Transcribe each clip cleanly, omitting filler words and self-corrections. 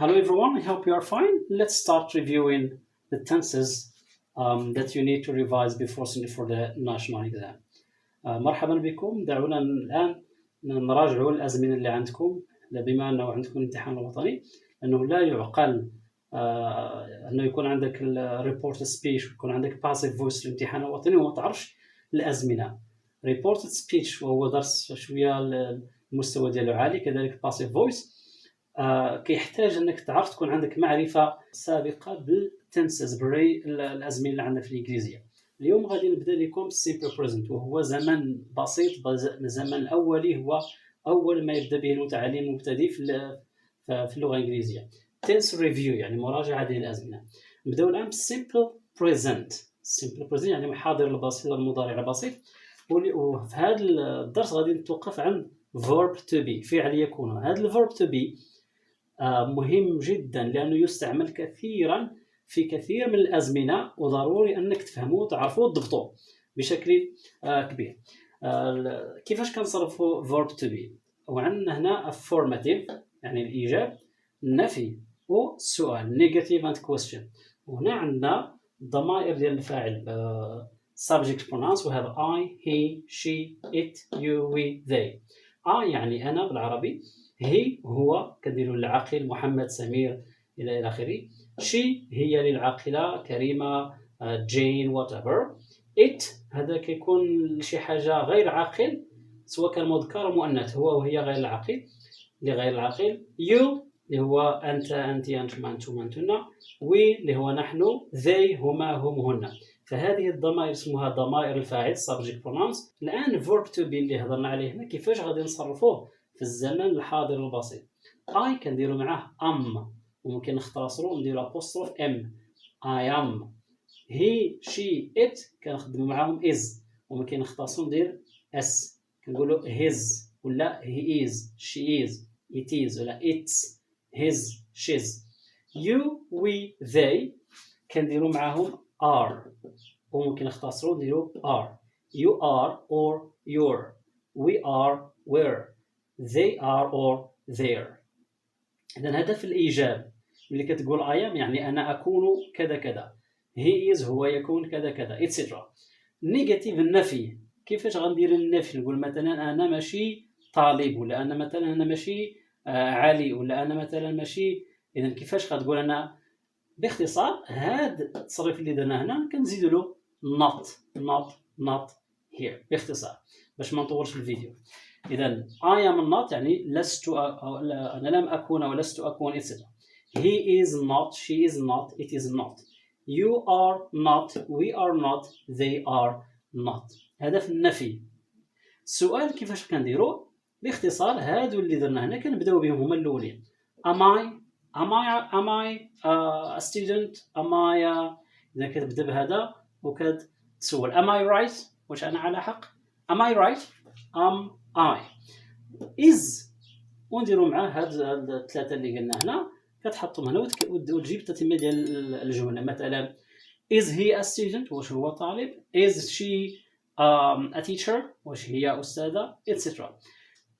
Hello everyone, I hope you are fine. Let's start reviewing the tenses that you need to revise before sending for the national exam. مرحبا بكم. دعونا الآن نراجعوا الأزمنة اللي عندكم بما أنه عندكم الامتحان الوطني، أنه لا يعقل أنه يكون عندك الريبورت سبيش ويكون عندك باسيف فويس الامتحان الوطني وما تعرفش الأزمنة. ريبورت سبيش وهو درس شوية المستوى ديالو عالي، كذلك باسيف فويس كيحتاج انك تعرف تكون عندك معرفه سابقه بالتنسز الازمنه اللي عندنا في الانجليزيه. اليوم غادي نبدا لكم سيمبل بريزنت، وهو زمن بسيط. الزمن الاولي هو اول ما يبدا به المتعلم المبتدئ في اللغه الانجليزيه. تنس ريفيو يعني مراجعه ديال الازمنه. نبداو الان بالسيمبل بريزنت. سيمبل بريزنت يعني الحاضر البسيط المضارع البسيط. وفي هذا الدرس غادي نتوقف عند verb to be، فعل يكون. هذا الverb to be مهم جدا لأنه يستعمل كثيرا في كثير من الأزمنة، وضروري أنك تفهموه وتعرفوه وتضبطوه بشكل كبير. كيفاش كنصرفوا verb to be؟ وعندنا هنا affirmative يعني الإيجاب، النفي والسؤال negative and question. وهنا عندنا الضمائر ديال الفاعل subject pronouns، وهذا I, he, she, it, you, we, they. I يعني أنا بالعربي، هي هو كنديروا للعاقل محمد سمير الى اخره. شي هي للعاقله كريمه جين whatever. it هذا كيكون شي حاجه غير عاقل سواء كان مذكر او مؤنث، هو وهي غير العاقل لغير العاقل. you اللي هو انت انتما انتم انتن. we اللي هو نحن. they هما هم هن. فهذه الضمائر اسمها ضمائر الفاعل subject pronouns. الان verb to be اللي هضرنا عليه هنا كيفاش غادي نصرفوه في الزمن الحاضر البسيط. I كنديروا معاه am، وممكن نختصروا نديروا apostrophe m. I am. he she it كنخدموا معاهم is، وممكن نختصروا ندير s كنقولوا his ولا he is she is it is ولا it's his she's. you we they كنديروا معاهم are، وممكن نختصروا نديروا are. you are or you're. we are we're. they are or they're. إذن هدف الإيجاب اللي كتقول I am يعني أنا أكون كذا كذا. he is هو يكون كذا كذا etc. نيجاتيف النفي. كيفاش غندير النفي؟ نقول مثلا أنا ماشي طالب، ولا أنا مثلا أنا ماشي عالي، ولا أنا مثلا ماشي. إذن كيفاش غتقول أنا؟ باختصار هذا التصريف اللي درنا هنا كنزيدوا له not here باختصار باش ما نطولش الفيديو. إذن I am not يعني لست أنا لم أكون ولست أكون etc. he is not she is not it is not. you are not we are not they are not. هدف النفي. السؤال كيفاش كنديروا؟ باختصار هادو اللي درنا هنا كنبداو بهم هما الأولين. am I a student am I إذا كتبدا بهذا وكتسول am I right واش أنا على حق. am I right am I. is ونديروا مع هاد الثلاثه اللي قلنا هنا كتحطهم هنا وتجيب التتمه ديال الجمله. مثلا is he a student واش هو طالب. is she a teacher واش هي استاذه etc.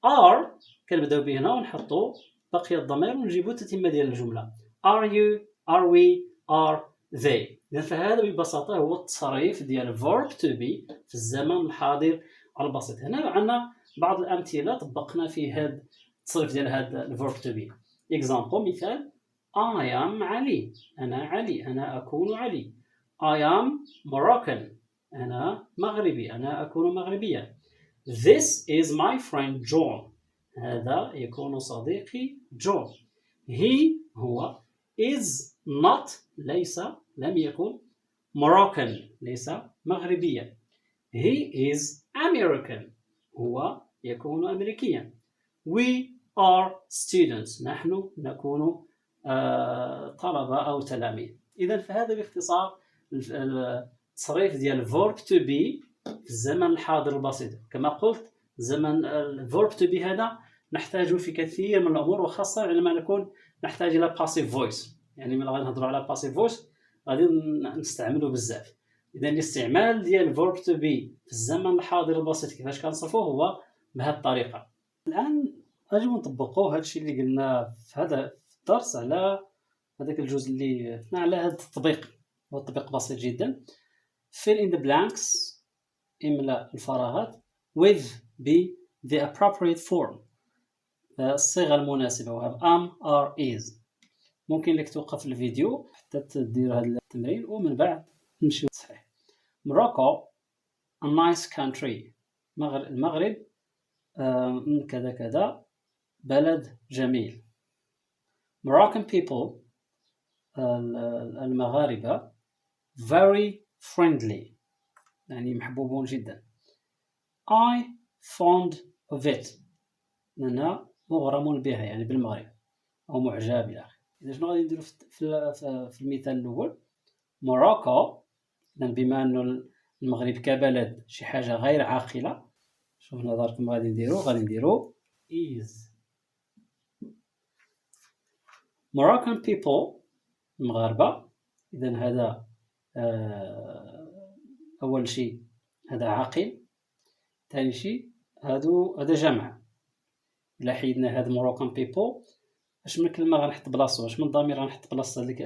are كنبداو به هنا ونحطوا بقيه الضمائر ونجيبوا التتمه ديال الجمله. are you are we are they. اذا فهذا ببساطه هو التصريف ديال verb to be في الزمن الحاضر البسيط. هنا عندنا بعض الامثله طبقنا في هذا التصريف ديال هذا الverb to be. example مثال I am علي أنا علي أنا أكون علي. I am Moroccan أنا مغربي أنا أكون مغربيا. This is my friend John هذا يكون صديقي جون. he هو is not ليس لم يكن Moroccan ليس مغربيا. he is American هو يكون أمريكيا. we are students نحن نكون طلبة أو تلاميذ. إذا فهذا باختصار التصريف ديال verb to be في الزمن الحاضر البسيط. كما قلت زمن verb to be هذا نحتاجه في كثير من الأمور، وخاصة عندما نكون نحتاج إلى passive voice. يعني ملي غادي نهضروا على passive voice غادي نستعمله بزاف. إذا الاستعمال ديال verb to be في الزمن الحاضر البسيط كيفاش كنصرفوه هو بهذه الطريقة. الآن نجيو نطبقوا هذا الشيء اللي قلنا في هذا الدرس على هذاك الجزء اللي على هذا التطبيق. هو تطبيق بسيط جدا. fill in the blanks، املأ الفراغات with the appropriate form، الصيغة المناسبة، وهذا am are is. ممكن لك توقف الفيديو حتى تدير هذا التمرين ومن بعد نمشيو صحيح. Morocco a nice country، المغرب كذا كذا بلد جميل. Moroccan people، المغاربة very friendly، يعني محبوبون جدا. I fond of it، أنا مغرم بها يعني بالمغرب أو معجب إلى آخره. إذا شنو غادي نديرو في المثال الأول؟ موروكو، بما أنه المغرب كبلد شي حاجة غير عاقلة، شوف نظركم غادي نديرو is. Moroccan people، المغاربة، إذا هذا أول شيء هذا عاقل، ثاني شيء هذا جمع. إلا حيدنا هاد Moroccan people، اش من كلمة غنحط بلاصتو، اش من ضمير غنحط بلاصة ديك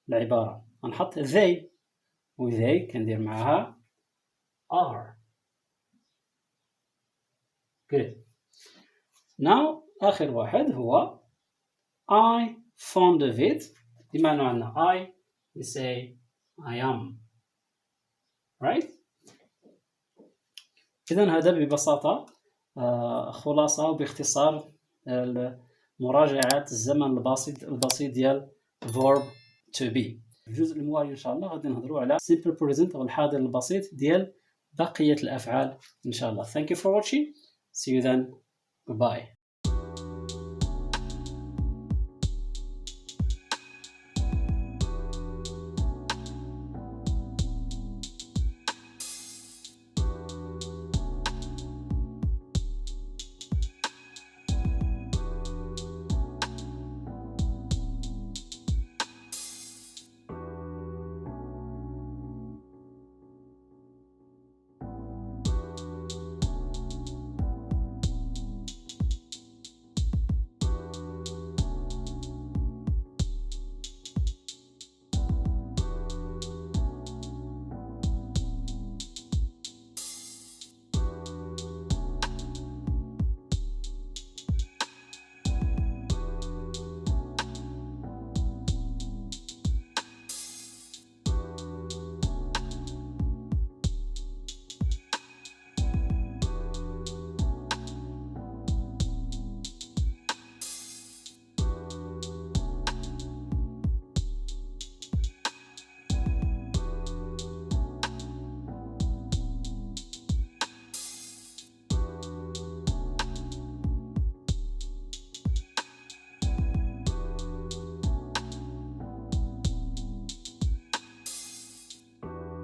العبارة؟ غنحط they، و they كندير معاها are. good. now آخر واحد هو I fond of it، بمعنى عندنا I we say I am. right. إذن هذا ببساطة خلاصة وباختصار مراجعة الزمن البسيط ديال verb to be. الجزء الموالي إن شاء الله غادي نهضروا على simple present أو الحاضر البسيط ديال بقية الأفعال إن شاء الله. Thank you for watching. See you then. Goodbye.